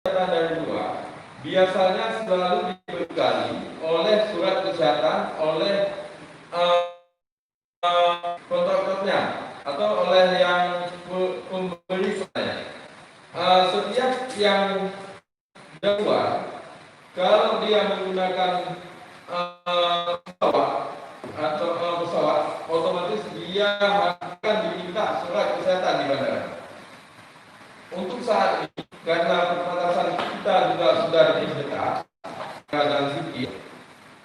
kesehatan dari luar biasanya selalu dibekali oleh surat kesehatan oleh kontraktornya atau oleh yang pembeli sebenarnya. Setiap yang dari luar, kalau dia menggunakan pesawat atau pesawat, otomatis dia akan diminta surat kesehatan di bandara. Untuk saat ini, karena perbatasan kita juga sudah didekat dan sipil,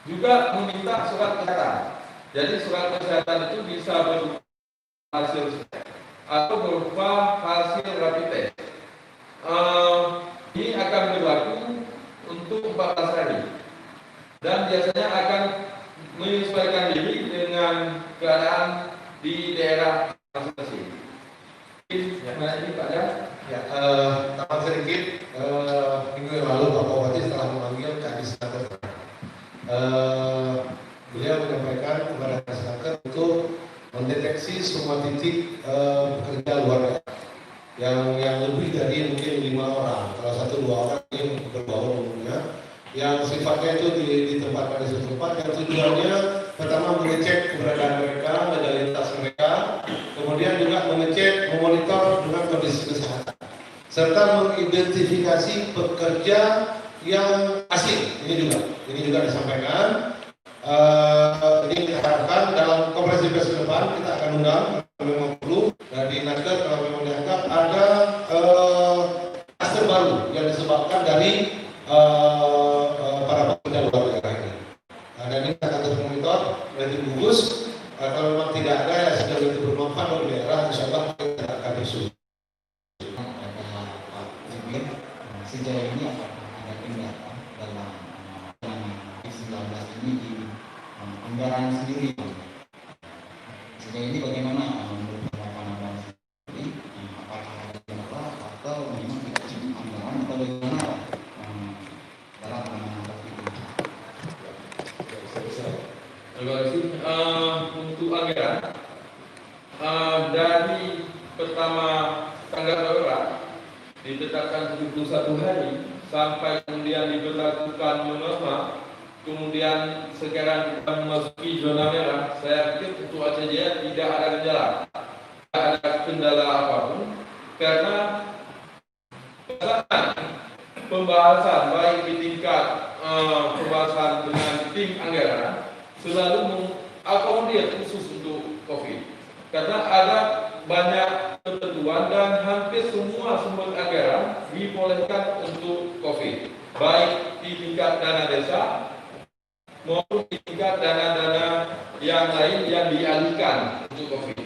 juga meminta surat kesehatan. Jadi surat kesehatan itu bisa berupa hasil atau berupa hasil rapid test. Ini akan berlaku untuk 14 hari dan biasanya akan menyesuaikan diri dengan keadaan di daerah masing-masing. Ini Pak Jan. Ya, tambah sedikit, minggu yang lalu Pak Bupati telah memanggil Kadis Naker. Beliau menyampaikan kepada Kadis Naker untuk mendeteksi semua titik pekerja luar daerah yang lebih dari mungkin 5 orang, kalau 1-2 orang yang berbaur umumnya, yang sifatnya itu ditempatkan di suatu tempat, yang tujuannya pertama mengecek keberadaan mereka, legalitas mereka, kemudian juga mengecek, memonitor dengan kondisi kesehatan, serta mengidentifikasi pekerja yang asing. Ini juga disampaikan. Ini kita harapkan dalam konferensi pers ke depan kita akan undang kalau memang perlu dari Naker kalau memang dianggap ada kluster baru yang disebabkan dari para pekerja luar daerah ini. Dan ini kita akan terus monitor lebih gugus. Kalau memang tidak ada ya sudah lebih bermanfaat bagi daerah, insya Allah kita akan disusun. Sejauh ini ada tindakan dalam 19 ini di anggaran sendiri. Sejauh ini bagaimana menurut pandangan sendiri? Apakah ada kendala atau memang tidak cukup anggaran atau bagaimana dalam penanganan COVID ini? Terima kasih. Untuk anggaran dari pertama tanggap darurat ditetapkan 71 hari sampai kemudian diberlakukan norma, kemudian sekarang kita memasuki zona merah. Saya pikir untuk Aceh Jaya tidak ada kendala, tidak ada kendala apapun, karena pembahasan baik di tingkat pembahasan dengan tim anggaran selalu mengakomodir khusus untuk COVID, karena ada banyak ketentuan dan hampir semua sumber anggaran dibolehkan untuk COVID, baik di tingkat dana desa maupun di tingkat dana-dana yang lain yang dialihkan untuk COVID.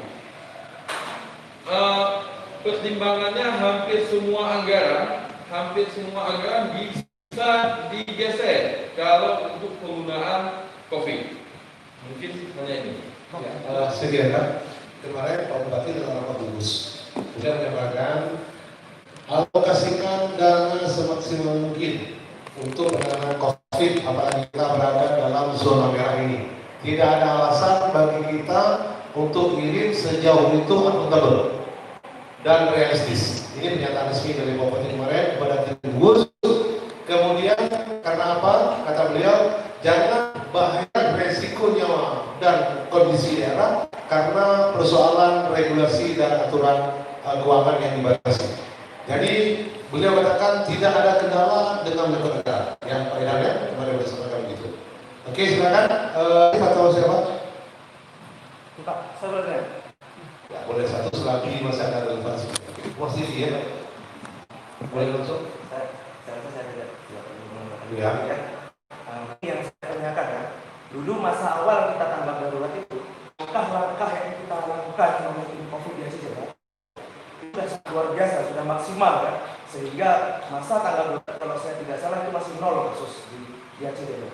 Pertimbangannya hampir semua anggaran bisa digeser kalau untuk penggunaan COVID. Mungkin hanya ini. Segera kemarin Pak Bupati dalam rapat gugus sudah menyampaikan alokasikan dana semaksimal mungkin untuk penanganan COVID, apalagi kita berada dalam zona merah ini. Tidak ada alasan bagi kita untuk ngirim sejauh itu akuntabel dan realistis. Ini pernyataan resmi dari Pak Bupati kemarin kepada tim gugus. Kemudian karena apa? Kata beliau, jangan bahaya resiko nyawa dan kondisi daerah karena persoalan regulasi dan aturan keuangan yang dibatasi. Jadi beliau katakan tidak ada kendala dengan negara yang Pak Idam kemarin bersampaikan begitu. Oke, silakan. Atau siapa? Pak, saya boleh. Ya, boleh satu selagi masih ada relevansi. Posisi ya. Boleh langsung. Saya tidak perlu menggunakan. Ya. Yang saya tanyakan ya, dulu masa awal kita tanggap darurat itu, langkah-langkah yang kita lakukan untuk COVID di Aceh Jaya sudah luar biasa, sudah maksimal ya, sehingga masa tanggap darurat kalau saya tidak salah itu masih 0 kasus di Aceh Jaya.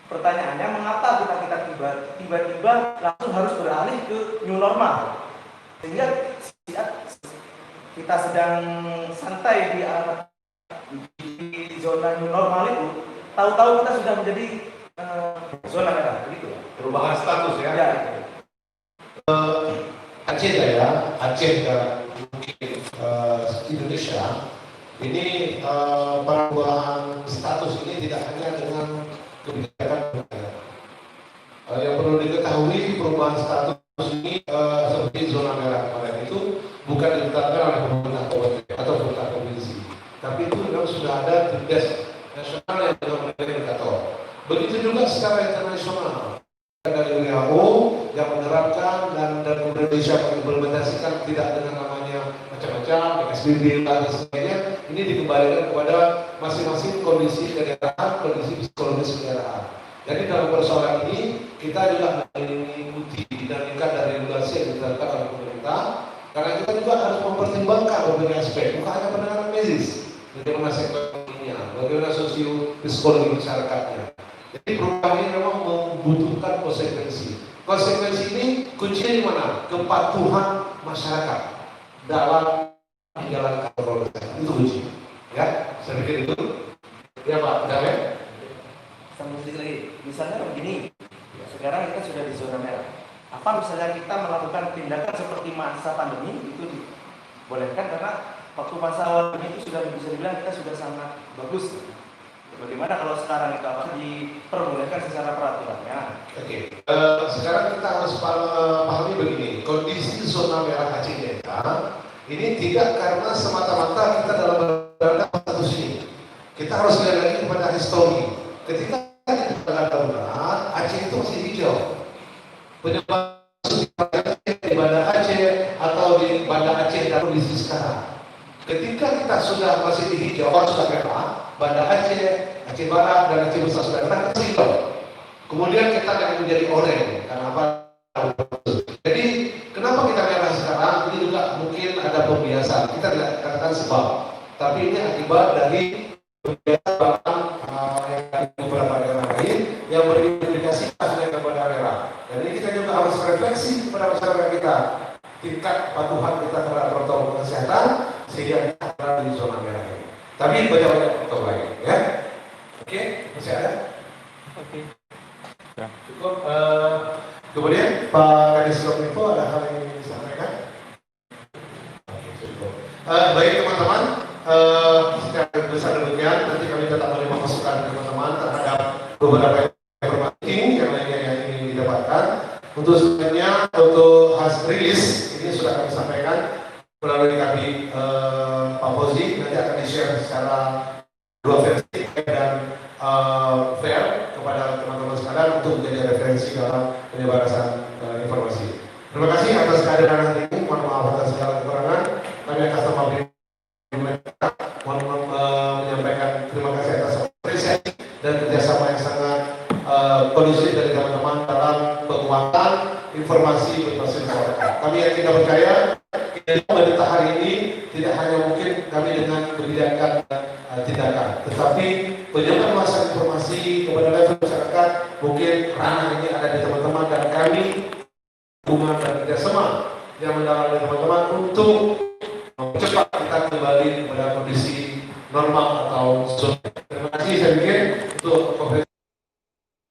Pertanyaannya, mengapa kita tiba-tiba langsung harus beralih ke new normal, sehingga kita sedang santai di zona new normal itu, tahu-tahu kita sudah menjadi zona merah, begitu ya? Perubahan status ya. Ya. Aceh Jaya, Aceh dan mungkin Indonesia Ini perubahan status ini tidak hanya dengan kebijakan negara. Yang perlu diketahui perubahan status ini seperti zona merah kemarin itu bukan ditetapkan oleh pemerintah kabupaten atau pemerintah provinsi, tapi itu memang sudah ada tugas nasional yang telah menjadi indikator. Begitu juga secara internasional dari WHO yang menerapkan dan Indonesia mengimplementasikan tidak dengan namanya macam-macam, PSBB dan sebagainya. Ini dikembalikan kepada masing-masing kondisi kedaerahan, kondisi psikologis kedaerahan. Jadi dalam persoalan ini kita juga mengikuti dinamika dari regulasi yang ditetapkan oleh pemerintah, karena kita juga harus mempertimbangkan berbagai aspek, bukan hanya penanganan medis, bagaimana sektor ekonominya, bagaimana sosio psikologi masyarakatnya. Jadi perubahan ini memang membutuhkan konsekuensi. Konsekuensi ini kuncinya di mana? Kepatuhan masyarakat dalam menjalankan protokol kesehatan, itu kunci. Ya, saya pikir itu. Ya Pak, udah ya? Sambung sedikit lagi. Misalnya begini, sekarang kita sudah di zona merah. Apa misalnya kita melakukan tindakan seperti masa pandemi itu dibolehkan karena waktu masa awal ini itu sudah bisa dibilang kita sudah sangat bagus. Bagaimana kalau sekarang itu apa diperbolehkan secara peraturannya? Oke. Sekarang kita harus pahami begini, kondisi zona merah Aceh Delta ini tidak karena semata-mata kita dalam berada status ini. Kita harus lihat lagi kepada histori. Ketika kita berada darurat, Aceh itu masih hijau. Penyebaran di Banda Aceh atau di Banda Aceh dan kondisi sekarang. Ketika kita sudah masih di hijau, sudah merah, Banda Aceh, Aceh Barat dan Aceh Besar sudah merah, kita hijau. Kemudian kita akan menjadi oranye. Karena apa? Jadi kenapa kita merah sekarang? Ini juga mungkin ada pembiasaan. Kita tidak katakan sebab, tapi ini akibat dari pembiasaan yang dari beberapa daerah lain yang berimplikasi kepada merah. Jadi kita juga harus refleksi kepada masyarakat kita, tingkat patuhan kita terhadap protokol kesehatan sehingga kita berada di zona merah ini. Tapi banyak-banyak protokol lain, ya. Oke, masih ada? Oke. Ya. Cukup. Kemudian Pak Kadis Kominfo ada hal yang ingin disampaikan? Oke, cukup. Baik teman-teman, secara besar demikian nanti kami tetap menerima masukan teman-teman terhadap beberapa informasi yang lainnya yang ingin didapatkan. Untuk sebenarnya untuk hasil rilis ini sudah kami sampaikan melalui kami Pak Fauzi, nanti akan di-share secara dua versi dan fair kepada teman-teman sekalian untuk menjadi referensi dalam penyebaran informasi. Terima kasih atas kehadiran hari ini. Mohon maaf atas segala kekurangan. Kami akan sama menyampaikan terima kasih atas apresiasi dan kerjasama yang sangat kondusif dari teman-teman dalam penguatan informasi masyarakat. Kami yakin dan percaya pemerintah hari ini tidak hanya mungkin kami dengan kebijakan tindakan, tetapi penyebaran masa informasi kepada level masyarakat mungkin ranah ini ada di teman-teman dan kami hubungan dan kerjasama yang mendalam dari teman-teman untuk cepat kita kembali kepada kondisi normal atau zona. Terima kasih saya pikir untuk konferensi